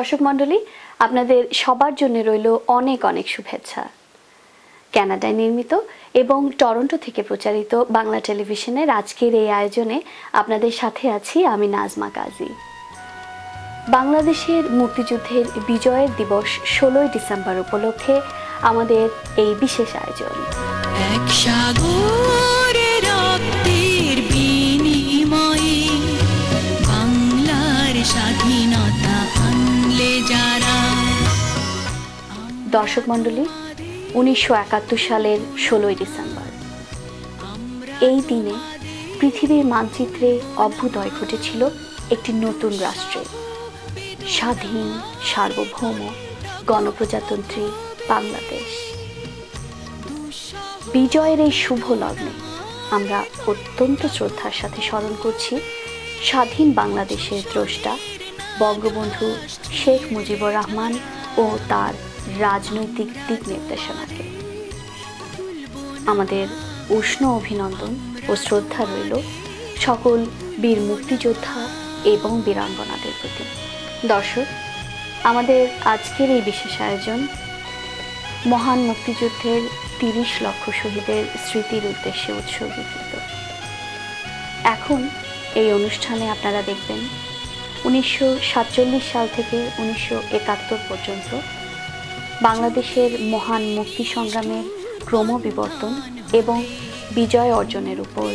দর্শক মণ্ডলী, আপনাদের সবার জন্য রইল অনেক অনেক শুভেচ্ছা। কানাডায় নির্মিত এবং টরন্টো থেকে প্রচারিত বাংলা টেলিভিশনের আজকের এই আয়োজনে আপনাদের সাথে আছি আমি নাজমা কাজী। বাংলাদেশের মুক্তিযুদ্ধের বিজয়ের দিবস 16 ডিসেম্বর উপলক্ষে আমাদের এই বিশেষ আয়োজন। এক সাগরের রক্তের বিনিময়ে বাংলার স্বাধীনতা আনলে যারা। দর্শক মণ্ডলী, 1971 সালের 16 ডিসেম্বর এই দিনে পৃথিবীর মানচিত্রে অভ্যুদয় ঘটেছিল একটি নতুন রাষ্ট্রে, স্বাধীন সার্বভৌম গণপ্রজাতন্ত্রী বাংলাদেশ। বিজয়ের এই শুভ লগ্নে আমরা অত্যন্ত শ্রদ্ধার সাথে স্মরণ করছি স্বাধীন বাংলাদেশের দ্রষ্টা বঙ্গবন্ধু শেখ মুজিবুর রহমান ও তার রাজনৈতিক দিক নির্দেশনাকে। আমাদের উষ্ণ অভিনন্দন ও শ্রদ্ধা রইল সকল বীর মুক্তিযোদ্ধা এবং বীরাঙ্গনাদের প্রতি। দর্শক, আমাদের আজকের এই বিশেষ আয়োজন মহান মুক্তিযুদ্ধের 30 লক্ষ শহীদের স্মৃতির উদ্দেশ্যে উৎসর্গীকৃত। এখন এই অনুষ্ঠানে আপনারা দেখবেন 1947 সাল থেকে 1971 পর্যন্ত বাংলাদেশের মহান মুক্তি সংগ্রামের ক্রমবিবর্তন এবং বিজয় অর্জনের উপর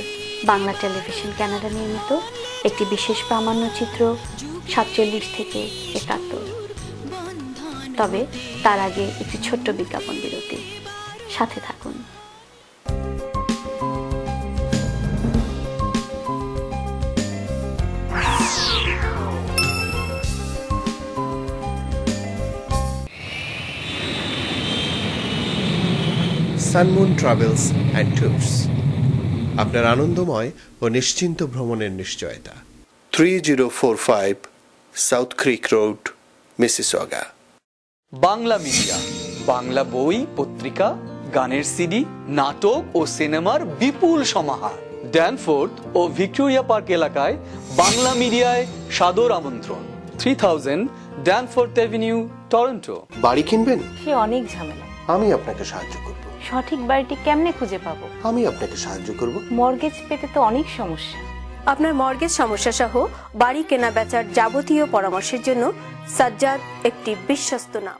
বাংলা টেলিভিশন কানাডা নির্মিত একটি বিশেষ প্রামাণ্যচিত্র 47 থেকে 71। তবে তার আগে একটি ছোট্ট বিজ্ঞাপন বিরতি, সাথে থাকুন। সানমুন ট্রাভেলস অ্যান্ড ট্যুরস, আপনার আনন্দময় ও নিশ্চিন্ত ভ্রমণের নিশ্চয়তা। 3045 south creek road, Mississauga. Bangla media, Bangla বই, পত্রিকা, গানের সিডি, নাটক ও সিনেমার বিপুল সমাহার। ড্যানফোর্থ ও ভিক্টোরিয়া পার্ক এলাকায় বাংলা মিডিয়ায় সাদর আমন্ত্রণ। 3000 ড্যানফোর্থ অ্যাভিনিউ, টরন্টো। বাড়ি কিনবেন? সে অনেক ঝামেলা। আমি আপনাকে সাহায্য করব। সঠিক বাড়িটি কেমনে খুঁজে পাবো? আমি আপনাকে সাহায্য করব। মর্গেজ পেতে তো অনেক সমস্যা। আপনার মর্গেজ সমস্যা সহ বাড়ি কেনা বেচার যাবতীয় পরামর্শের জন্য সাজ্জাদ একটি বিশ্বস্ত নাম।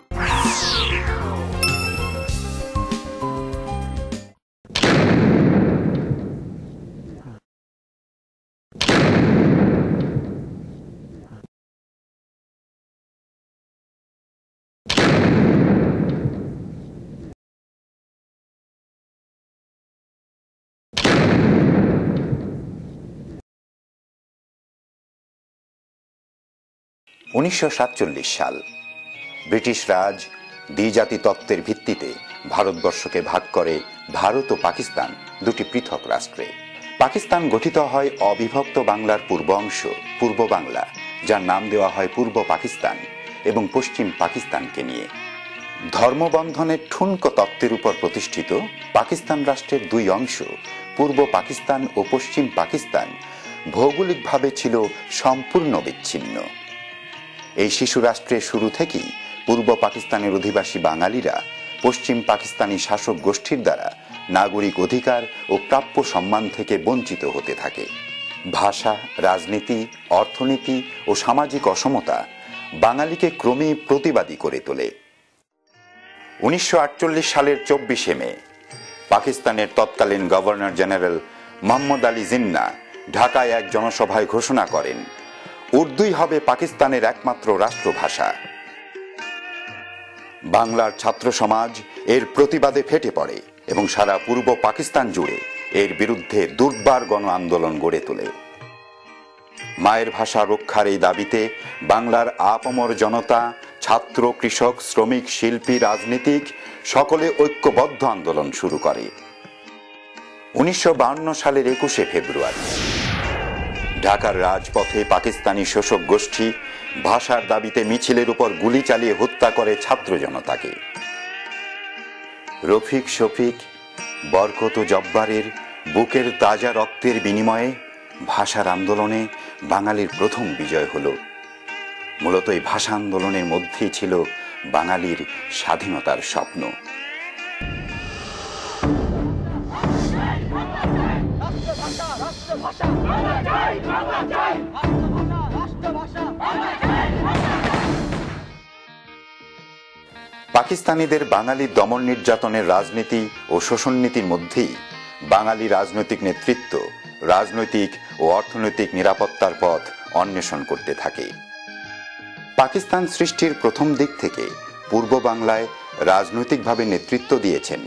সাল ব্রিটিশ রাজ দ্বিজাতি তত্ত্বের ভিত্তিতে ভারতবর্ষকে ভাগ করে ভারত ও পাকিস্তান দুটি পৃথক রাষ্ট্রে। পাকিস্তান গঠিত হয় অবিভক্ত বাংলার পূর্ব অংশ পূর্ব বাংলা, যার নাম দেওয়া হয় পূর্ব পাকিস্তান, এবং পশ্চিম পাকিস্তানকে নিয়ে। ধর্মবন্ধনের ঠুনকো তত্ত্বের উপর প্রতিষ্ঠিত পাকিস্তান রাষ্ট্রের দুই অংশ পূর্ব পাকিস্তান ও পশ্চিম পাকিস্তান ভৌগোলিকভাবে ছিল সম্পূর্ণ বিচ্ছিন্ন। এই শিশু রাষ্ট্রের শুরু থেকেই পূর্ব পাকিস্তানের অধিবাসী বাঙালিরা পশ্চিম পাকিস্তানি শাসক গোষ্ঠীর দ্বারা নাগরিক অধিকার ও প্রাপ্য সম্মান থেকে বঞ্চিত হতে থাকে। ভাষা, রাজনীতি, অর্থনীতি ও সামাজিক অসমতা বাঙালিকে ক্রমেই প্রতিবাদী করে তোলে। 1948 সালের 24শে মে পাকিস্তানের তৎকালীন গভর্নর জেনারেল মোহাম্মদ আলী জিন্নাহ ঢাকায় এক জনসভায় ঘোষণা করেন, উর্দুই হবে পাকিস্তানের একমাত্র রাষ্ট্রভাষা। বাংলার ছাত্র সমাজ এর প্রতিবাদে ফেটে পড়ে এবং সারা পূর্ব পাকিস্তান জুড়ে এর বিরুদ্ধে দুর্বার গণ আন্দোলন গড়ে তোলে। মায়ের ভাষা রক্ষার এই দাবিতে বাংলার আপামর জনতা, ছাত্র, কৃষক, শ্রমিক, শিল্পী, রাজনীতিক সকলে ঐক্যবদ্ধ আন্দোলন শুরু করে। 1952 সালের 21শে ফেব্রুয়ারি ঢাকার রাজপথে পাকিস্তানি শোষক গোষ্ঠী ভাষার দাবিতে মিছিলের উপর গুলি চালিয়ে হত্যা করে ছাত্র জনতাকে। রফিক, শফিক, বরকত ও জব্বারের বুকের তাজা রক্তের বিনিময়ে ভাষার আন্দোলনে বাঙালির প্রথম বিজয় হল। মূলত এই ভাষা আন্দোলনের মধ্যেই ছিল বাঙালির স্বাধীনতার স্বপ্ন। পাকিস্তানিদের বাঙালি দমন নির্যাতনের রাজনীতি ও শোষণনীতির মধ্যেই বাঙালি রাজনৈতিক নেতৃত্ব রাজনৈতিক ও অর্থনৈতিক নিরাপত্তার পথ অন্বেষণ করতে থাকে। পাকিস্তান সৃষ্টির প্রথম দিক থেকে পূর্ব বাংলায় রাজনৈতিকভাবে নেতৃত্ব দিয়েছেন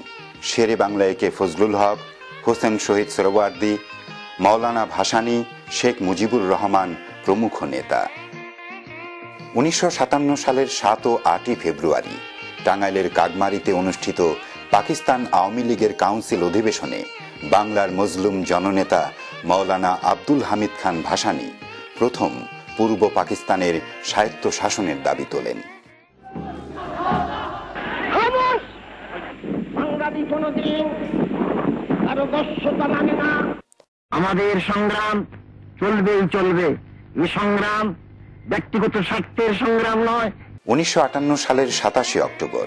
শেরে বাংলায় কে ফজলুল হক, হোসেন শহীদ সোহরাওয়ার্দী, মাওলানা ভাসানী, শেখ মুজিবুর রহমান প্রমুখ নেতা। 1957 সালের 7 ও 8 ফেব্রুয়ারি টাঙ্গাইলের কাগমারিতে অনুষ্ঠিত পাকিস্তান আওয়ামী লীগের কাউন্সিল অধিবেশনে বাংলার মজলুম জননেতা মাওলানা আব্দুল হামিদ খান ভাসানী প্রথম পূর্ব পাকিস্তানের স্বায়ত্ত শাসনের দাবি তোলেন। আমাদের সংগ্রাম চলবেই চলবে। এই সংগ্রাম ব্যক্তিগত স্বার্থের সংগ্রাম নয়। 1958 সালের 27 অক্টোবর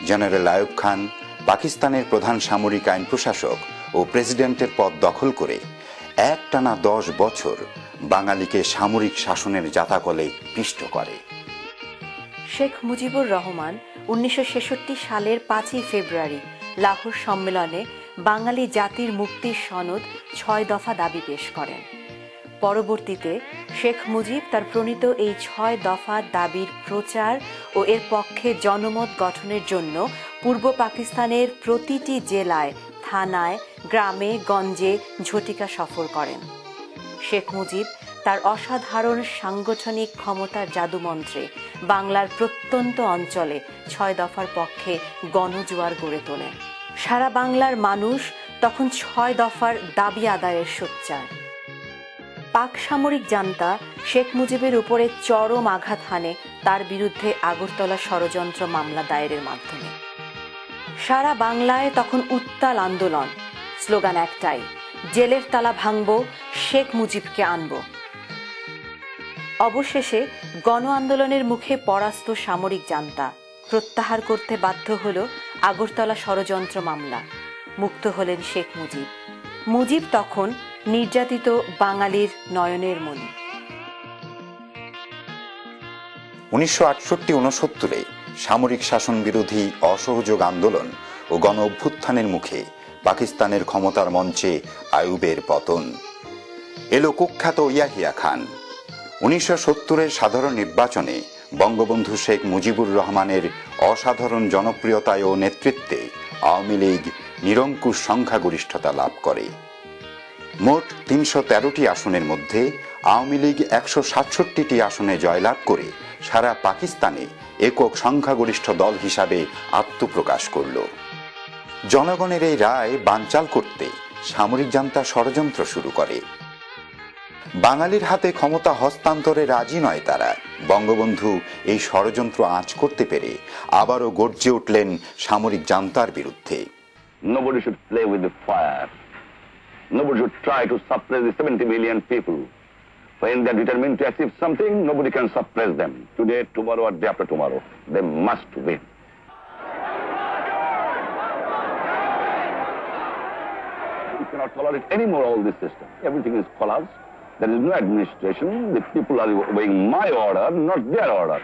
জেনারেল আইয়ুব খান পাকিস্তানের প্রধান সামরিক আইন প্রশাসক ও প্রেসিডেন্টের পদ দখল করে একটানা 10 বছর বাঙালিকে সামরিক শাসনের জাতাকলে পিষ্ট করে। শেখ মুজিবুর রহমান 1966 সালের 5 ফেব্রুয়ারি লাহোর সম্মেলনে বাঙালি জাতির মুক্তির সনদ 6 দফা দাবি পেশ করেন। পরবর্তীতে শেখ মুজিব তার প্রণীত এই 6 দফা দাবির প্রচার ও এর পক্ষে জনমত গঠনের জন্য পূর্ব পাকিস্তানের প্রতিটি জেলায়, থানায়, গ্রামে গঞ্জে ঝটিকা সফর করেন। শেখ মুজিব তার অসাধারণ সাংগঠনিক ক্ষমতার জাদুমন্ত্রে বাংলার প্রত্যন্ত অঞ্চলে 6 দফার পক্ষে গণজোয়ার গড়ে তোলেন। সারা বাংলার মানুষ তখন 6 দফার দাবি আদায়ের সোচ্চার। পাক সামরিক জান্তা শেখ মুজিবের উপরে চরম আঘাত হানে তার বিরুদ্ধে আগরতলা ষড়যন্ত্র মামলা দায়েরের মাধ্যমে। সারা বাংলায় তখন উত্তাল আন্দোলন, স্লোগান একটাই, জেলের তালা ভাঙব, শেখ মুজিবকে আনব। অবশেষে গণ আন্দোলনের মুখে পরাস্ত সামরিক জান্তা প্রত্যাহার করতে বাধ্য হল আগরতলা ষড়যন্ত্র মামলা। মুক্ত হলেন শেখ মুজিব। মুজিব তখন নির্যাতিত বাঙালির নয়নের মণি। 1968-69 সামরিক শাসন বিরোধী অসহযোগ আন্দোলন ও গণ অভ্যুত্থানের মুখে পাকিস্তানের ক্ষমতার মঞ্চে আইয়ুবের পতন। এলো কুখ্যাত ইয়াহিয়া খান। 1970-এর সাধারণ নির্বাচনে বঙ্গবন্ধু শেখ মুজিবুর রহমানের অসাধারণ জনপ্রিয়তায় ও নেতৃত্বে আওয়ামী লীগ নিরঙ্কুশ সংখ্যাগরিষ্ঠতা লাভ করে। মোট 313টি আসনের মধ্যে আওয়ামী লীগ 167টি আসনে জয়লাভ করে সারা পাকিস্তানে একক সংখ্যাগরিষ্ঠ দল হিসাবে আত্মপ্রকাশ করল। জনগণের এই রায় বানচাল করতে সামরিক জান্তা ষড়যন্ত্র শুরু করে। বাঙালির হাতে ক্ষমতা হস্তান্তরে রাজি নয় তারা। বঙ্গবন্ধু এই ষড়যন্ত্র আঁচ করতে পেরে আবারও গর্জে উঠলেন সামরিক জান্তার বিরুদ্ধে। Nobody should play with the fire. Nobody should try to suppress the 70 million people. When they are determined to achieve something, nobody can suppress them. Today, tomorrow, or day after tomorrow, they must win. We cannot tolerate anymore all this system. Everything is collapsed. There is no administration. The people are obeying my order, not their order.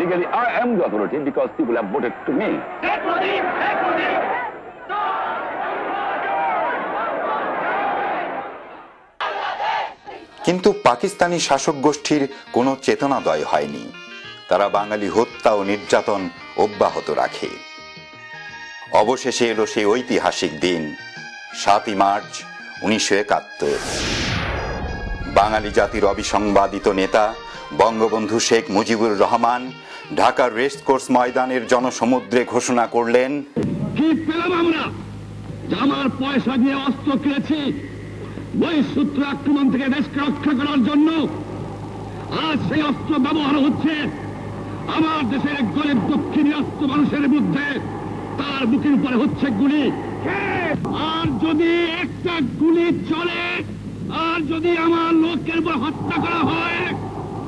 Legally, I am the authority because people have voted to me. কিন্তু পাকিস্তানি শাসক গোষ্ঠীর কোনো চেতনাদয় হয়নি। তারা বাঙালি হত্যা ও নির্যাতন অব্যাহত রাখে। অবশেষে এলো সেই ঐতিহাসিক দিন 7 মার্চ 1971। বাঙালি জাতির অবিসংবাদিত নেতা বঙ্গবন্ধু শেখ মুজিবুর রহমান ঢাকার রেসকোর্স ময়দানের জনসমুদ্রে ঘোষণা করলেন, কি পেলাম আমরা? আমার পয়সা দিয়ে অস্ত্র কিনেছি বহিঃশত্রু আক্রমণ থেকে দেশকে রক্ষা করার জন্য। আজ সেই অস্ত্র ব্যবহার হচ্ছে আমার দেশের গরিব দক্ষিণী অস্ত্র মানুষের বিরুদ্ধে। তার বুকের উপরে হচ্ছে গুলি, আর যদি একটা গুলি চলে, আর যদি আমার লোকের উপর হত্যা করা হয়,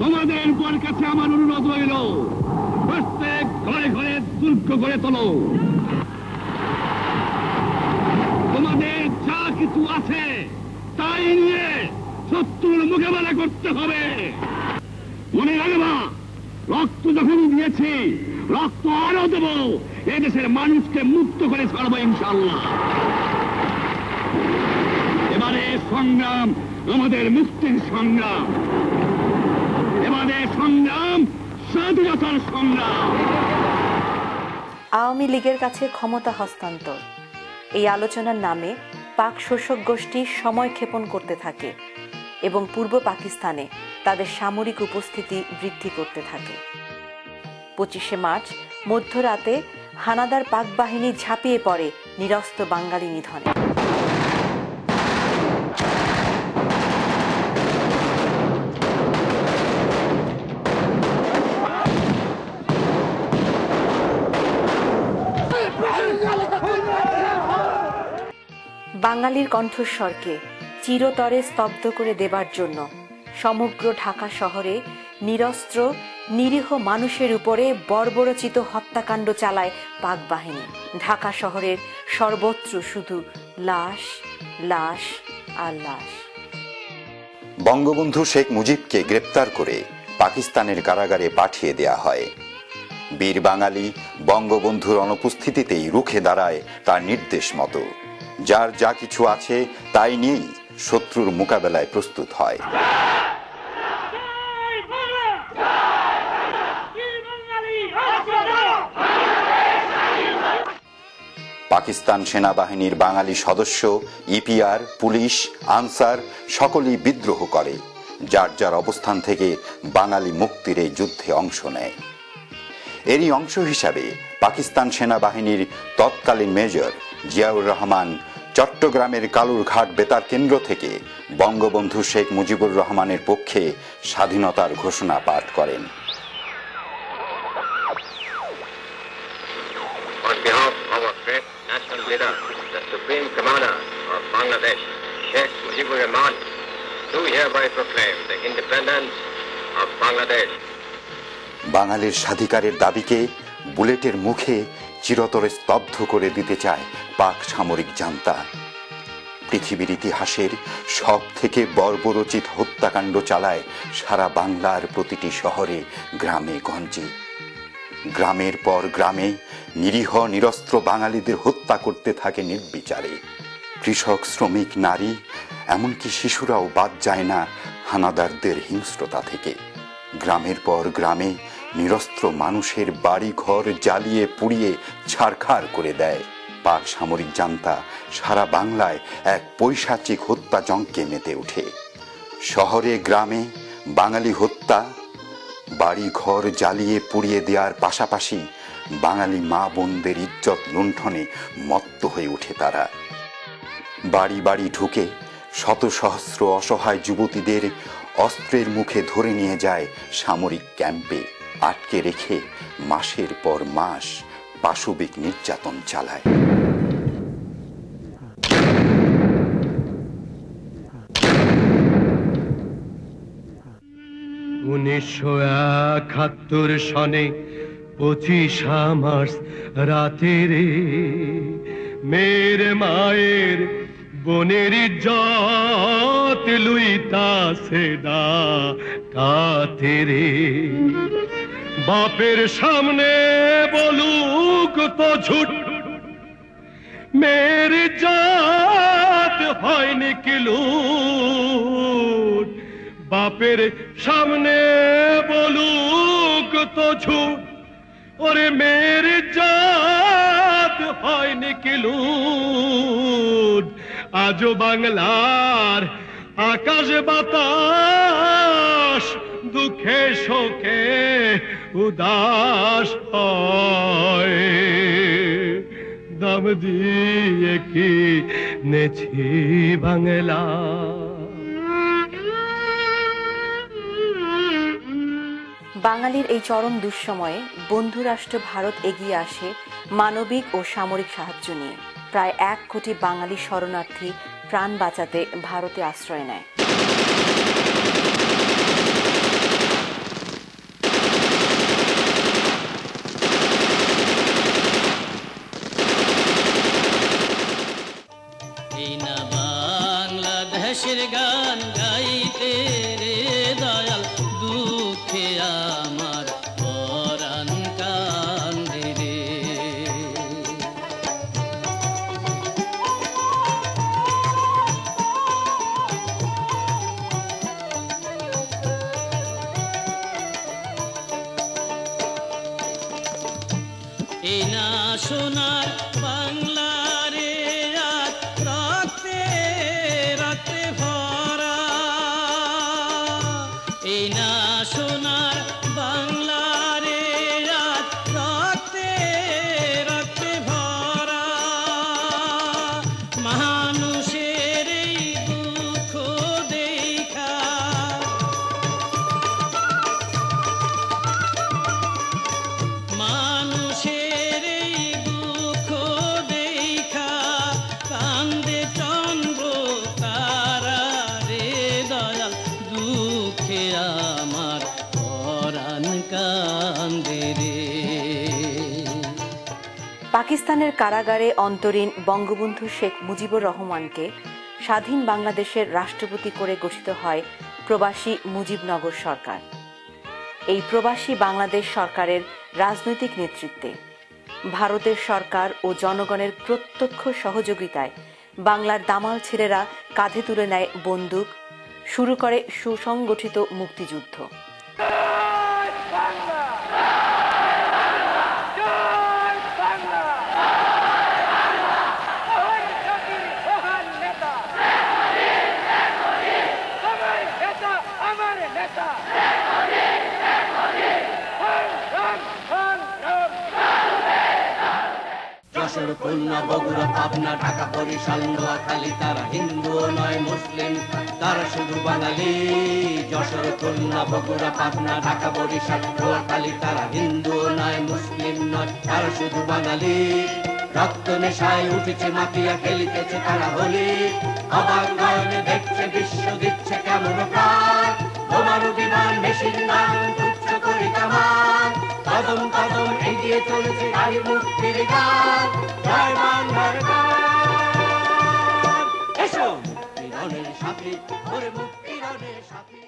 তোমাদের উপর কাছে আমার অনুরোধ রইল, প্রত্যেক ঘরে ঘরে দুর্গ করে তোলো। তোমাদের যা কিছু আছে তাই নিয়ে শত্রুর মোকাবেলা করতে হবে। মনে রাখবা, রক্ত যখন দিয়েছি, রক্ত আরো দেব, এদেশের মানুষকে মুক্ত করে ছাড়বো ইনশাআল্লাহ। এবারে সংগ্রাম আমাদের মুক্তির সংগ্রাম, এবারে সংগ্রাম স্বাধীনতার সংগ্রাম। আওয়ামী লীগের কাছে ক্ষমতা হস্তান্তর এই আলোচনার নামে পাক শোষক গোষ্ঠী সময় ক্ষেপণ করতে থাকে এবং পূর্ব পাকিস্তানে তাদের সামরিক উপস্থিতি বৃদ্ধি করতে থাকে। 25শে মার্চ মধ্যরাতে হানাদার পাক বাহিনী ঝাঁপিয়ে পড়ে নিরস্ত্র বাঙালি নিধনে। বাঙালির কণ্ঠস্বরকে চিরতরে স্তব্ধ করে দেবার জন্য সমগ্র ঢাকা শহরে নিরস্ত্র নিরীহ মানুষের উপরে বর্বরচিত হত্যাকাণ্ড চালায় পাক বাহিনী। ঢাকা শহরের সর্বত্র শুধু লাশ, লাশ আর লাশ। বঙ্গবন্ধু শেখ মুজিবকে গ্রেপ্তার করে পাকিস্তানের কারাগারে পাঠিয়ে দেয়া হয়। বীর বাঙালি বঙ্গবন্ধুর অনুপস্থিতিতেই রুখে দাঁড়ায় তার নির্দেশ মতো। যার যা কিছু আছে তাই নিয়েই শত্রুর মোকাবেলায় প্রস্তুত হয়। পাকিস্তান সেনাবাহিনীর বাঙালি সদস্য, ইপিআর, পুলিশ, আনসার সকলেই বিদ্রোহ করে। যার যার অবস্থান থেকে বাঙালি মুক্তির এই যুদ্ধে অংশ নেয়। এরই অংশ হিসাবে পাকিস্তান সেনাবাহিনীর তৎকালীন মেজর জিয়াউর রহমান চট্টগ্রামের কালুরঘাট বেতার কেন্দ্র থেকে বঙ্গবন্ধু শেখ মুজিবুর রহমানের পক্ষে স্বাধীনতার ঘোষণা পাঠ করেন। On behalf of our great national leader, the Supreme Commander of Bangladesh, Sheikh Mujibur Rahman, do hereby proclaim the independence of Bangladesh. বাঙালির স্বাধিকারের দাবিকে বুলেটের মুখে চিরতরে স্তব্ধ করে দিতে চায় পাক সামরিক জান্তা। পৃথিবীর ইতিহাসের সব থেকে বর্বরোচিত হত্যাকাণ্ড চালায় সারা বাংলার প্রতিটি শহরে, গ্রামে গঞ্জে। গ্রামের পর গ্রামে নিরীহ নিরস্ত্র বাঙালিদের হত্যা করতে থাকে নির্বিচারে। কৃষক, শ্রমিক, নারী, এমনকি শিশুরাও বাদ যায় না হানাদারদের হিংস্রতা থেকে। গ্রামের পর গ্রামে নিরস্ত্র মানুষের বাড়ি ঘর জ্বালিয়ে পুড়িয়ে ছারখার করে দেয়। পাক সামরিক জান্তা সারা বাংলায় এক পৈশাচিক হত্যাযজ্ঞে মেতে ওঠে। শহরে গ্রামে বাঙালি হত্যা, বাড়ি ঘর জ্বালিয়ে পুড়িয়ে দেওয়ার পাশাপাশি বাঙালি মা বোনদের ইজ্জত লুণ্ঠনে মত্ত হয়ে ওঠে তারা। বাড়ি বাড়ি ঢুকে শত সহস্র অসহায় যুবতীদের অস্ত্রের মুখে ধরে নিয়ে যায় সামরিক ক্যাম্পে, আটকে রেখে মাসের পর মাস পাশবিক নির্যাতন চালায়। 1971 সনে 25 মার্চ রাতে রে মেরে মায়ের বোনের ইজ্জত লুইতাছে দা কাতে রে। বাপের সামনে বলুক তো ঝুট, মেয়ের ইজ্জত হয়নি কি লুট। বাপের সামনে বলুক তো ঝুট, ওরে মেয়ের ইজ্জত হয়নি কি লুট। আজও বাংলার আকাশ বাতাস দুঃখে শোকে উদাস হয়। দাম দিয়ে কি নেছি বাংলা। বাঙালির এই চরম দুঃসময়ে বন্ধুরাষ্ট্র ভারত এগিয়ে আসে মানবিক ও সামরিক সাহায্য নিয়ে। প্রায় 1 কোটি বাঙালি শরণার্থী প্রাণ বাঁচাতে ভারতে আশ্রয় নেয়। বাংলাদেশের গান গাইতে রে দয়াল, দুঃখে আমার পরাণ কান্দে রে। এই না সোনার বাংলা রে, আজ রক্তে রক্তে ভরা। এই না সোনার বাংলা রে, আজ রক্তে রক্তে ভরা। মানুষের এই দুঃখ দেখা, মানুষের এই দুঃখ দেখা কান্দে চন্দ্র তারা রে দয়াল, দুঃখে আমার পরাণ কান্দে রে। পাকিস্তানের কারাগারে অন্তরীণ বঙ্গবন্ধু শেখ মুজিবুর রহমানকে স্বাধীন বাংলাদেশের রাষ্ট্রপতি করে গঠিত হয় প্রবাসী মুজিবনগর সরকার। এই প্রবাসী বাংলাদেশ সরকারের রাজনৈতিক নেতৃত্বে ভারতের সরকার ও জনগণের প্রত্যক্ষ সহযোগিতায় বাংলার দামাল ছেলেরা কাঁধে তুলে নেয় বন্দুক, শুরু করে সুসংগঠিত মুক্তিযুদ্ধ। যশোর, খুলনা, বগুড়া, পাবনা, ঢাকা, বরিশাল, নোয়াখালী, তারা হিন্দু নয় মুসলিম, তারা শুধু বাঙালি। যশোর, খুলনা, বগুড়া, পাবনা, ঢাকা, বরিশাল, নোয়াখালী, তারা হিন্দু নয় মুসলিম নয়, তারা শুধু বাঙালি। রক্ত নেশায় উঠেছে মাতিয়া, খেলিতেছে তারা হোলি। অবাক নয়নে দেখছে বিশ্ব, দিচ্ছে কেমন প্রাণ। বোমারু বিমান, মেশিন গান, তুচ্ছ করি কামান। কদম কদম এগিয়ে চলেছে নারী মুক্তির গান। জয় বাংলার গান। এসো মুক্তিরণের সাথী, ওরে মুক্তিরণের সাথী।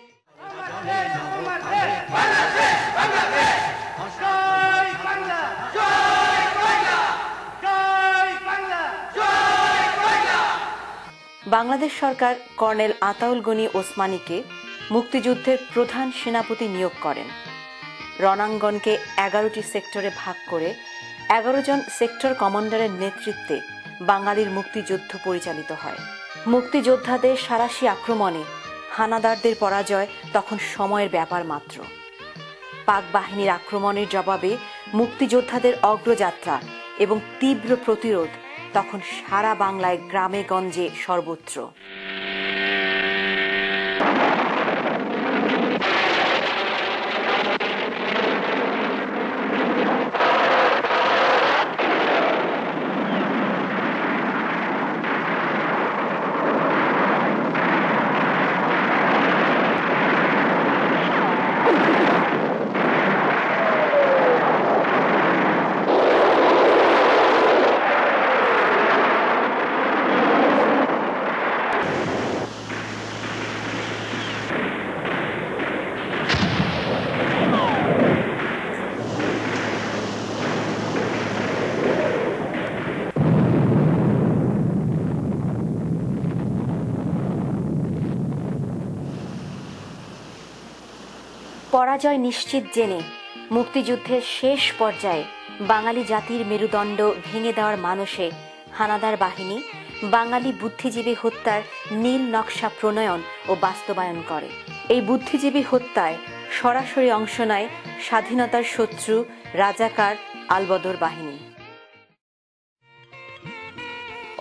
বাংলাদেশ সরকার কর্নেল আতাউল গনি ওসমানীকে মুক্তিযুদ্ধের প্রধান সেনাপতি নিয়োগ করেন। রণাঙ্গনকে 11টি সেক্টরে ভাগ করে 11 জন সেক্টর কমান্ডারের নেতৃত্বে বাঙালির মুক্তিযুদ্ধ পরিচালিত হয়। মুক্তিযোদ্ধাদের সাঁড়াশি আক্রমণে হানাদারদের পরাজয় তখন সময়ের ব্যাপার মাত্র। পাক বাহিনীর আক্রমণের জবাবে মুক্তিযোদ্ধাদের অগ্রযাত্রা এবং তীব্র প্রতিরোধ তখন সারা বাংলায় গ্রামে গঞ্জে সর্বত্র। পরাজয় নিশ্চিত জেনে মুক্তিযুদ্ধের শেষ পর্যায়ে বাঙালি জাতির মেরুদণ্ড ভেঙে দেওয়ার মানসে হানাদার বাহিনী বাঙালি বুদ্ধিজীবী হত্যার নীল নকশা প্রণয়ন ও বাস্তবায়ন করে। এই বুদ্ধিজীবী হত্যায় সরাসরি অংশ নেয় স্বাধীনতার শত্রু রাজাকার আলবদর বাহিনী।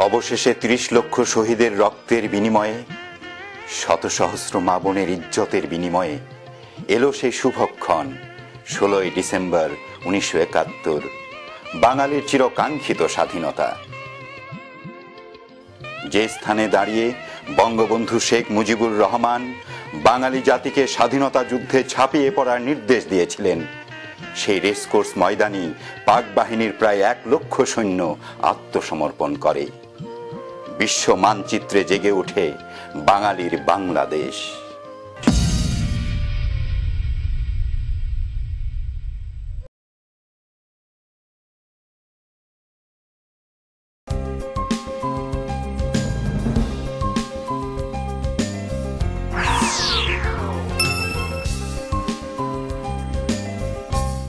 অবশেষে ৩০ লক্ষ শহীদের রক্তের বিনিময়ে, শত সহস্র মা বোনের ইজ্জতের বিনিময়ে এলো সেই শুভক্ষণ ১৬ই ডিসেম্বর ১৯৭১, বাঙালির চিরকাঙ্ক্ষিত স্বাধীনতা। যে স্থানে দাঁড়িয়ে বঙ্গবন্ধু শেখ মুজিবুর রহমান বাঙালি জাতিকে স্বাধীনতা যুদ্ধে ঝাঁপিয়ে পড়ার নির্দেশ দিয়েছিলেন, সেই রেসকোর্স ময়দানে পাক বাহিনীর প্রায় 1 লক্ষ সৈন্য আত্মসমর্পণ করে। বিশ্ব মানচিত্রে জেগে ওঠে বাঙালির বাংলাদেশ।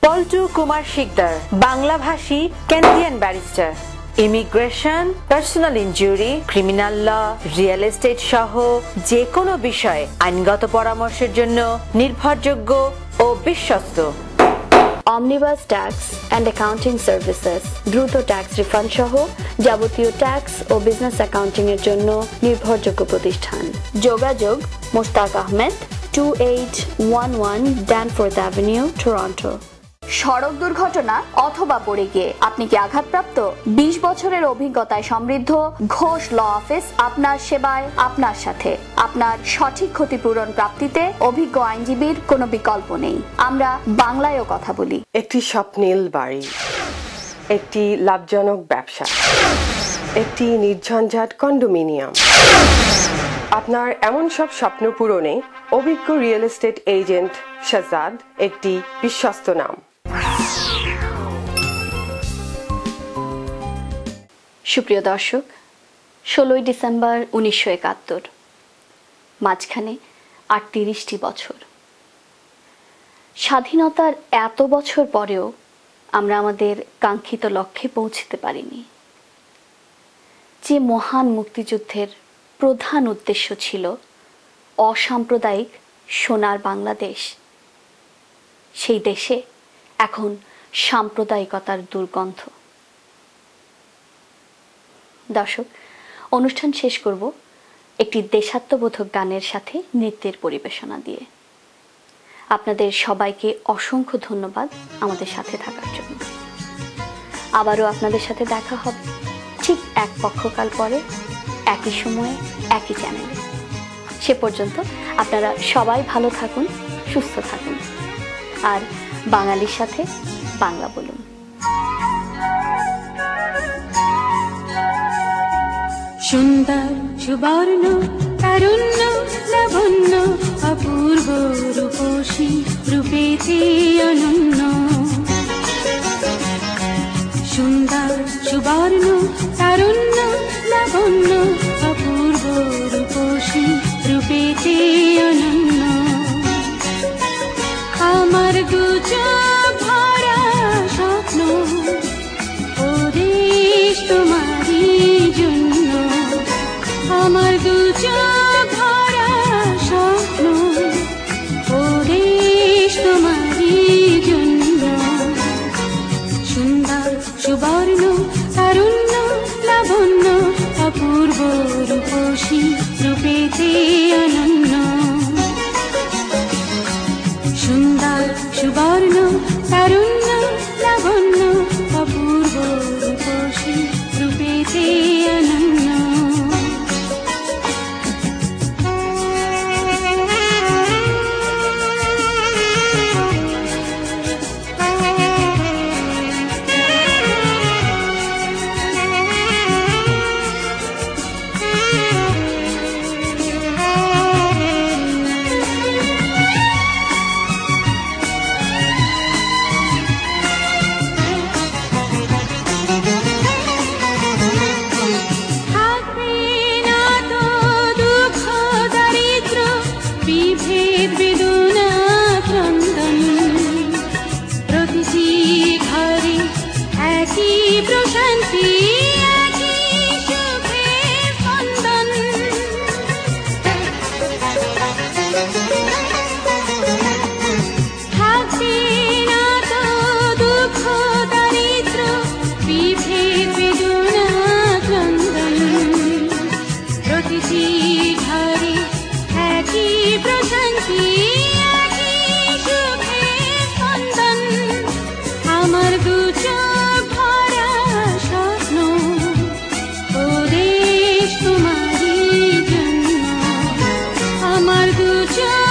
পল্টু কুমার শিকদার, বাংলাভাষী Canadian barrister, immigration, personal injury, criminal law, real estate সহ যে কোনো বিষয়ে আইনগত পরামর্শের জন্য নির্ভরযোগ্য ও বিশ্বস্ত। Omnibus tax and accounting services, দ্রুত ট্যাক্স রিফান্ড সহ যাবতীয় ট্যাক্স ও বিজনেস অ্যাকাউন্টিং এর জন্য নির্ভরযোগ্য প্রতিষ্ঠান। যোগাযোগ Mostak Ahmed, 2811 Danforth avenue, Toronto. সড়ক দুর্ঘটনা অথবা পড়ে গিয়ে আপনি কি আঘাতপ্রাপ্ত? 20 বছরের অভিজ্ঞতায় সমৃদ্ধ ঘোষ ল অফিস আপনার সেবায়, আপনার সাথে। আপনার সঠিক ক্ষতিপূরণ প্রাপ্তিতে অভিজ্ঞ আইনজীবীর কোনো বিকল্প নেই। আমরা বাংলায়ও কথা বলি। একটি স্বপ্নিল বাড়ি, একটি লাভজনক ব্যবসা, একটি নির্ঝঞ্ঝাট কন্ডোমিনিয়াম। আপনার এমন সব স্বপ্ন পূরণে অভিজ্ঞ রিয়েল এস্টেট এজেন্ট শাহজাদ একটি বিশ্বস্ত নাম। সুপ্রিয় দর্শক, 16 ডিসেম্বর 1971, মাঝখানে 38টি বছর। স্বাধীনতার এত বছর পরেও আমরা আমাদের কাঙ্ক্ষিত লক্ষ্যে পৌঁছতে পারিনি। যে মহান মুক্তিযুদ্ধের প্রধান উদ্দেশ্য ছিল অসাম্প্রদায়িক সোনার বাংলাদেশ, সেই দেশে এখন সাম্প্রদায়িকতার দুর্গন্ধ। দর্শক, অনুষ্ঠান শেষ করব একটি দেশাত্মবোধক গানের সাথে নৃত্যের পরিবেশনা দিয়ে। আপনাদের সবাইকে অসংখ্য ধন্যবাদ আমাদের সাথে থাকার জন্য। আবারও আপনাদের সাথে দেখা হবে ঠিক 1 পক্ষকাল পরে, একই সময়ে, একই চ্যানেলে। সে পর্যন্ত আপনারা সবাই ভালো থাকুন, সুস্থ থাকুন, আর বাঙালির সাথে বাংলা বলুন। সুন্দর সুবর্ণ তারুণ্য লাবণ্য অপূর্ব রূপসী রূপেতে অনন্য। সুন্দর সুবর্ণ তারুণ্য লাবণ্য অপূর্ব রূপসী রূপেতে অনন্য। আমার দুচোখ ভরা স্বপ্ন ও দেশ তোমারই জন্য। আমার দুচোখ ভরা স্বপ্ন ও দেশ তোমারই জন্য। সুন্দর সুবর্ণ তারুণ্য লাবণ্য অপূর্ব রূপসী রূপেতে অনন্য। সুন্দর সুবর্ণ তারুণ্য লাবণ্য অপূর্ব রূপসী রূপেতে অনন্য। চোখ